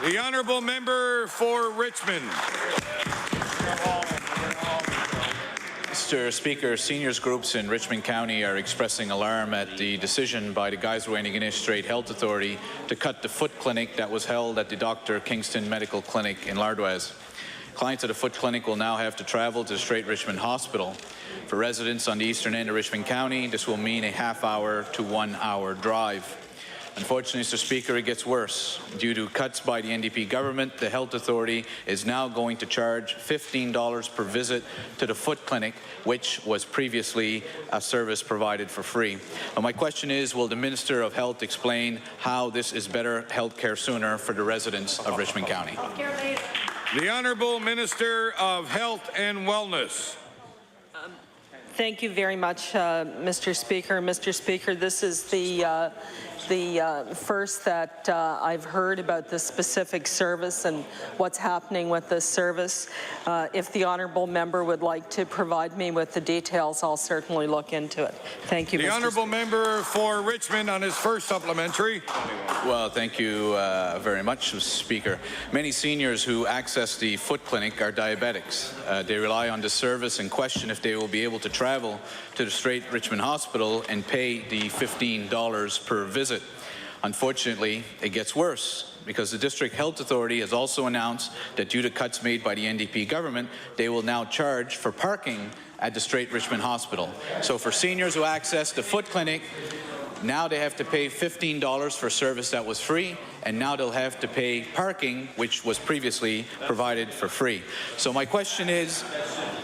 The honourable member for Richmond. Mr. Speaker, seniors groups in Richmond County are expressing alarm at the decision by the Geyser-Wainiganish Strait Health Authority to cut the foot clinic that was held at the Dr. Kingston Medical Clinic in Lardwaz. Clients at the foot clinic will now have to travel to the Strait Richmond Hospital. For residents on the eastern end of Richmond County, this will mean a half-hour to 1 hour drive. Unfortunately, Mr. Speaker, it gets worse. Due to cuts by the NDP government, the Health Authority is now going to charge $15 per visit to the foot clinic, which was previously a service provided for free. My question is, will the Minister of Health explain how this is better health care sooner for the residents of Richmond County? The Honourable Minister of Health and Wellness. Thank you very much, Mr. Speaker. Mr. Speaker, this is the first that I've heard about this specific service and what's happening with this service. If the honourable member would like to provide me with the details, I'll certainly look into it. Thank you, The honourable member for Richmond on his first supplementary. Well, thank you very much, Mr. Speaker. Many seniors who access the foot clinic are diabetics. They rely on the service and question if they will be able to travel to the Strait Richmond Hospital and pay the $15 per visit. Unfortunately, it gets worse because the District Health Authority has also announced that due to cuts made by the NDP government, they will now charge for parking at the Strait Richmond Hospital. So for seniors who access the foot clinic, now they have to pay $15 for service that was free, and now they'll have to pay parking, which was previously provided for free. So my question is,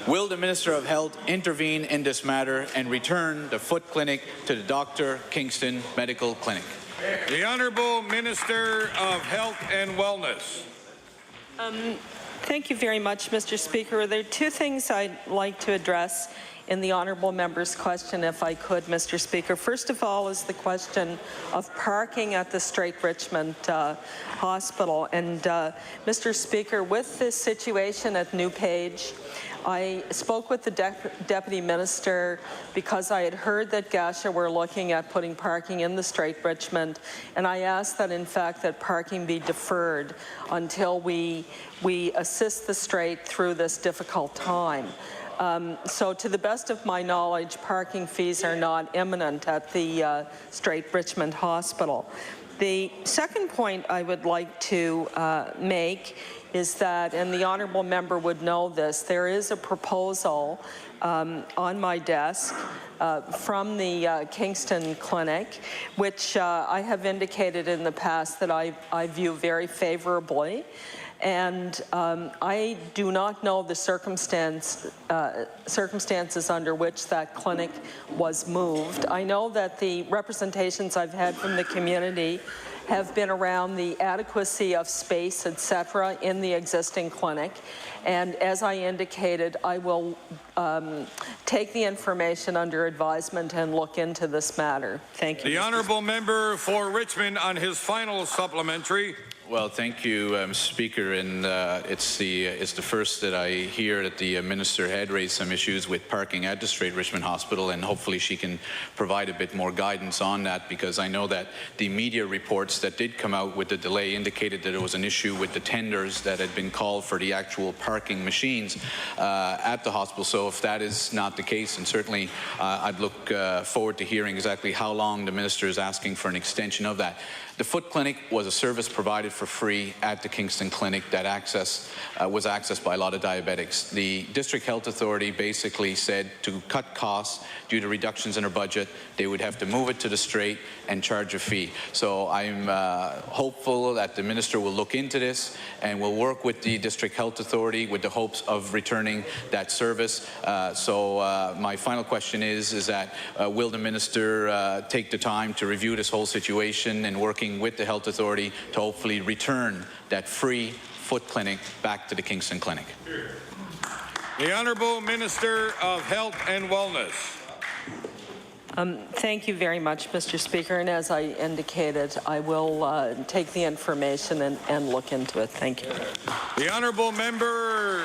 will the Minister of Health intervene in this matter and return the foot clinic to the Dr. Kingston Medical Clinic? The Honourable Minister of Health and Wellness. Thank you very much, Mr. Speaker. There are two things I'd like to address in the honourable member's question, if I could, Mr. Speaker. First of all is the question of parking at the Strait Richmond Hospital. And Mr. Speaker, with this situation at New Page, I spoke with the Deputy Minister because I had heard that Gasha were looking at putting parking in the Strait Richmond, and I asked that in fact that parking be deferred until we assist the Strait through this difficult time. So to the best of my knowledge, parking fees are not imminent at the Strait Richmond Hospital. The second point I would like to make is that, and the honourable member would know this, there is a proposal on my desk from the Kingston Clinic, which I have indicated in the past that I view very favourably. And I do not know the circumstances under which that clinic was moved. I know that the representations I've had from the community have been around the adequacy of space, etc., in the existing clinic. And as I indicated, I will take the information under advisement and look into this matter. Thank you. The honourable member for Richmond on his final supplementary. Well, thank you, Mr. Speaker, and it's the first that I hear that the Minister had raised some issues with parking at the Strait Richmond Hospital, and hopefully she can provide a bit more guidance on that, because I know that the media reports that did come out with the delay indicated that there was an issue with the tenders that had been called for the actual parking machines at the hospital. So if that is not the case, and certainly I'd look forward to hearing exactly how long the Minister is asking for an extension of that. The foot clinic was a service provided for free at the Kingston Clinic that was accessed by a lot of diabetics. The District Health Authority basically said to cut costs due to reductions in their budget, they would have to move it to the Strait and charge a fee. So I'm hopeful that the Minister will look into this and will work with the District Health Authority with the hopes of returning that service. So my final question is that will the Minister take the time to review this whole situation and working with the Health Authority to hopefully return that free foot clinic back to the Kingston Clinic? The Honourable Minister of Health and Wellness. Thank you very much, Mr. Speaker, and as I indicated, I will take the information and look into it. Thank you. The honourable member